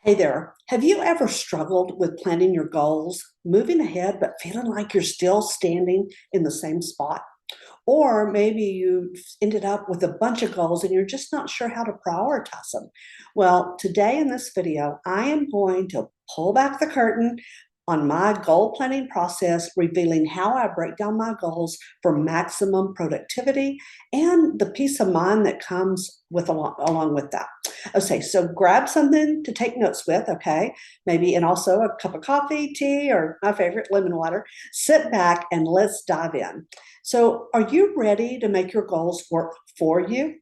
Hey there. Have you ever struggled with planning your goals, moving ahead, but feeling like you're still standing in the same spot? Or maybe you ended up with a bunch of goals and you're just not sure how to prioritize them. Well, today in this video, I am going to pull back the curtain on my goal planning process, revealing how I break down my goals for maximum productivity and the peace of mind that comes with along with that. Okay, so grab something to take notes with, okay? Maybe, and also a cup of coffee, tea, or my favorite, lemon water. Sit back and let's dive in. So, are you ready to make your goals work for you?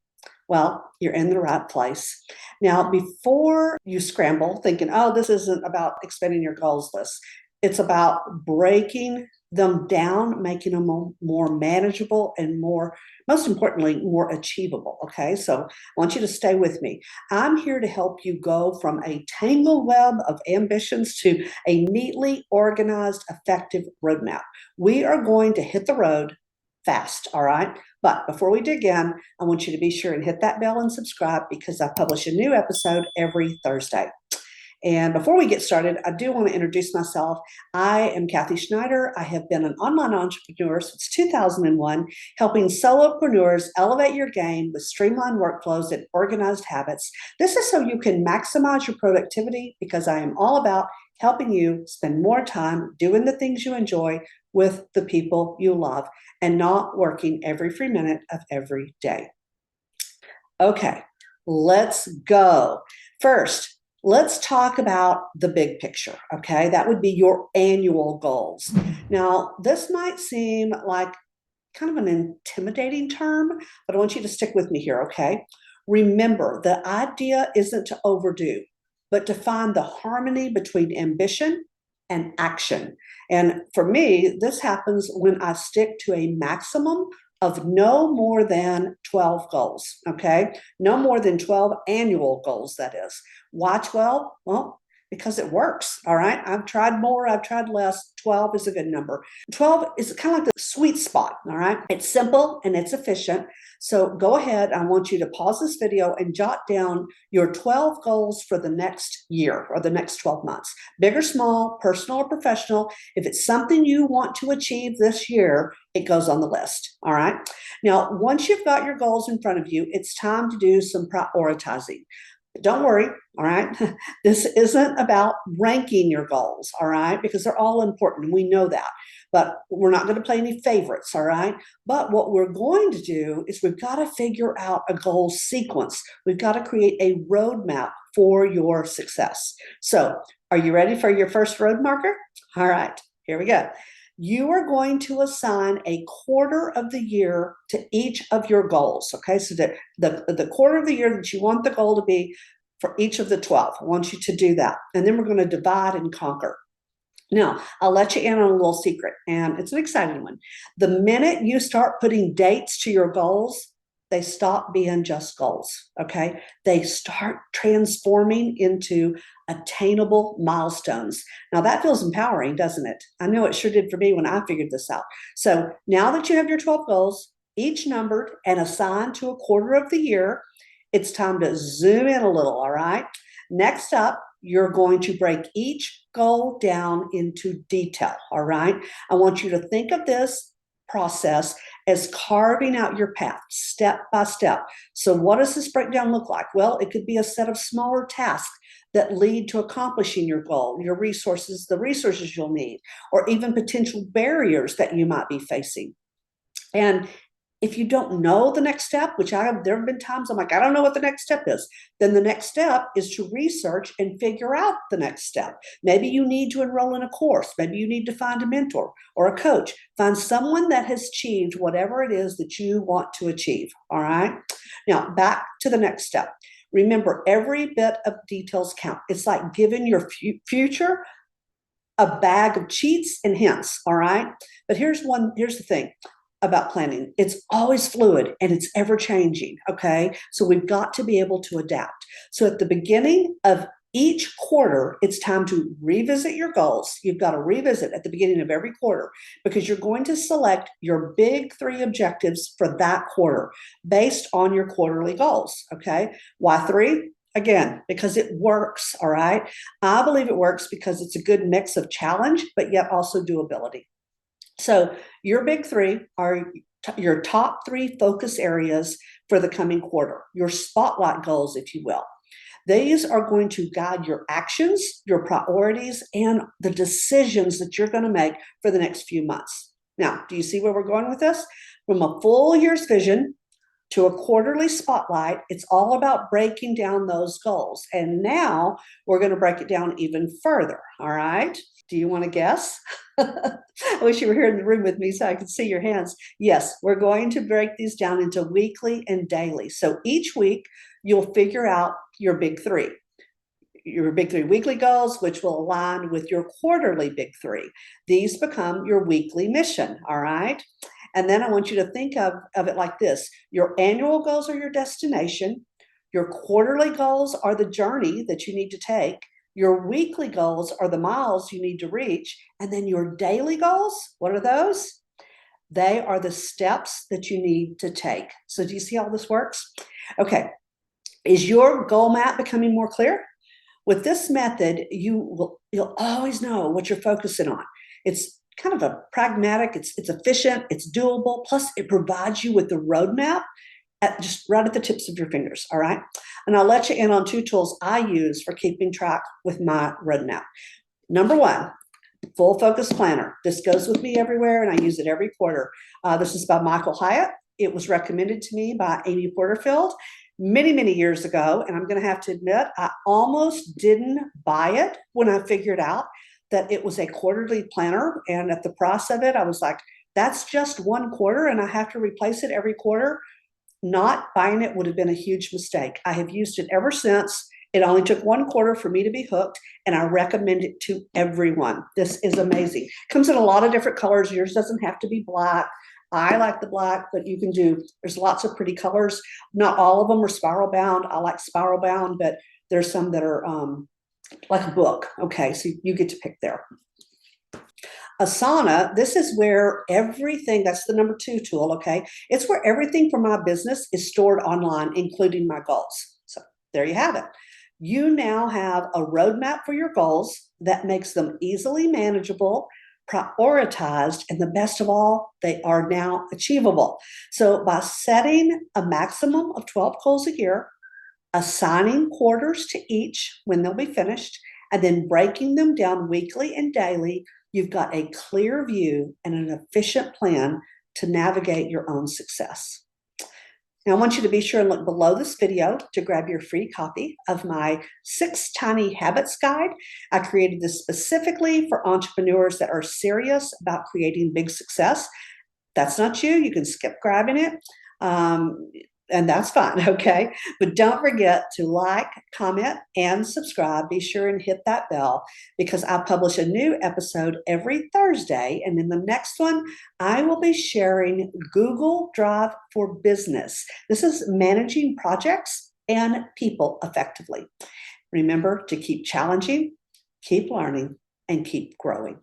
Well, you're in the right place. Now, before you scramble thinking, oh, this isn't about expanding your goals list, it's about breaking them down, making them more manageable and more, most importantly, more achievable. Okay, so I want you to stay with me. I'm here to help you go from a tangled web of ambitions to a neatly organized, effective roadmap. We are going to hit the road fast, all right? But before we dig in, I want you to be sure and hit that bell and subscribe because I publish a new episode every Thursday. And before we get started, I do want to introduce myself. I am Kathy Schneider. I have been an online entrepreneur since 2001, helping solopreneurs elevate your game with streamlined workflows and organized habits. This is so you can maximize your productivity because I am all about helping you spend more time doing the things you enjoy with the people you love and not working every free minute of every day. Okay, let's go. First, let's talk about the big picture, okay? That would be your annual goals. Now, this might seem like kind of an intimidating term, but I want you to stick with me here, okay? Remember, the idea isn't to overdo, but to find the harmony between ambition and action. And for me, this happens when I stick to a maximum of no more than 12 goals, okay? No more than 12 annual goals, that is. Why 12? Well, because it works, all right? I've tried more, I've tried less. 12 is a good number. 12 is kind of like the sweet spot, all right? It's simple and it's efficient. So go ahead, I want you to pause this video and jot down your 12 goals for the next year or the next 12 months. Big or small, personal or professional. If it's something you want to achieve this year, it goes on the list, all right? Now, once you've got your goals in front of you, it's time to do some prioritizing. Don't worry, all right? This isn't about ranking your goals, all right? Because they're all important. We know that. But we're not going to play any favorites, all right? But what we're going to do is we've got to figure out a goal sequence. We've got to create a roadmap for your success. So, are you ready for your first road marker? All right, here we go. You are going to assign a quarter of the year to each of your goals. Okay, so the quarter of the year that you want the goal to be for each of the 12. I want you to do that. And then we're going to divide and conquer. Now, I'll let you in on a little secret, and it's an exciting one. The minute you start putting dates to your goals, they stop being just goals, okay? They start transforming into attainable milestones. Now, that feels empowering, doesn't it? I know it sure did for me when I figured this out. So now that you have your 12 goals, each numbered and assigned to a quarter of the year, it's time to zoom in a little, all right? Next up, you're going to break each goal down into detail, all right? I want you to think of this process as carving out your path step by step. So what does this breakdown look like? Well, it could be a set of smaller tasks that lead to accomplishing your goal, your resources, the resources you'll need, or even potential barriers that you might be facing. And if you don't know the next step, there have been times I'm like, I don't know what the next step is, then the next step is to research and figure out the next step. Maybe you need to enroll in a course. Maybe you need to find a mentor or a coach. Find someone that has achieved whatever it is that you want to achieve, all right? Now, back to the next step. Remember, every bit of details count. It's like giving your future a bag of cheats and hints, all right? But here's the thing about planning. It's always fluid and it's ever changing, okay? So we've got to be able to adapt. So at the beginning of each quarter, it's time to revisit your goals. You've got to revisit at the beginning of every quarter because you're going to select your big 3 objectives for that quarter based on your quarterly goals, okay? Why 3? Again, because it works, all right? I believe it works because it's a good mix of challenge, but yet also doability. So your big three are your top three focus areas for the coming quarter, your spotlight goals, if you will. These are going to guide your actions, your priorities, and the decisions that you're going to make for the next few months. Now, do you see where we're going with this? From a full year's vision to a quarterly spotlight, it's all about breaking down those goals. And now we're going to break it down even further. All right. Do you want to guess? I wish you were here in the room with me so I could see your hands. Yes, we're going to break these down into weekly and daily. So each week you'll figure out your big three weekly goals, which will align with your quarterly big three. These become your weekly mission. All right. And then I want you to think of it like this. Your annual goals are your destination. Your quarterly goals are the journey that you need to take. Your weekly goals are the miles you need to reach. And then your daily goals, what are those? They are the steps that you need to take. So do you see how this works? Okay. Is your goal map becoming more clear? With this method, you'll always know what you're focusing on. It's kind of a pragmatic, it's efficient, it's doable, plus it provides you with the roadmap just right at the tips of your fingers, all right? And I'll let you in on 2 tools I use for keeping track with my roadmap. Number 1, Full Focus Planner. This goes with me everywhere, and I use it every quarter. This is by Michael Hyatt. It was recommended to me by Amy Porterfield many, many years ago, and I'm going to have to admit, I almost didn't buy it when I figured out that it was a quarterly planner, and at the price of it, I was like, that's just 1 quarter, and I have to replace it every quarter. Not buying it would have been a huge mistake. I have used it ever since. It only took 1 quarter for me to be hooked, and I recommend it to everyone. This is amazing. Comes in a lot of different colors. Yours doesn't have to be black. I like the black, but you can there's lots of pretty colors. Not all of them are spiral bound. I like spiral bound, but there's some that are like a book. Okay, so you get to pick there. Asana, this is where everything, that's the number 2 tool, okay? It's where everything for my business is stored online, including my goals. So there you have it. You now have a roadmap for your goals that makes them easily manageable, prioritized, and the best of all, they are now achievable. So by setting a maximum of 12 goals a year, assigning quarters to each when they'll be finished, and then breaking them down weekly and daily, you've got a clear view and an efficient plan to navigate your own success. Now, I want you to be sure and look below this video to grab your free copy of my 6 Tiny Habits Guide. I created this specifically for entrepreneurs that are serious about creating big success. That's not you. You can skip grabbing it. And that's fine, okay? But don't forget to like, comment, and subscribe. Be sure and hit that bell because I publish a new episode every Thursday. And in the next one, I will be sharing Google Drive for Business. This is managing projects and people effectively. Remember to keep challenging, keep learning, and keep growing.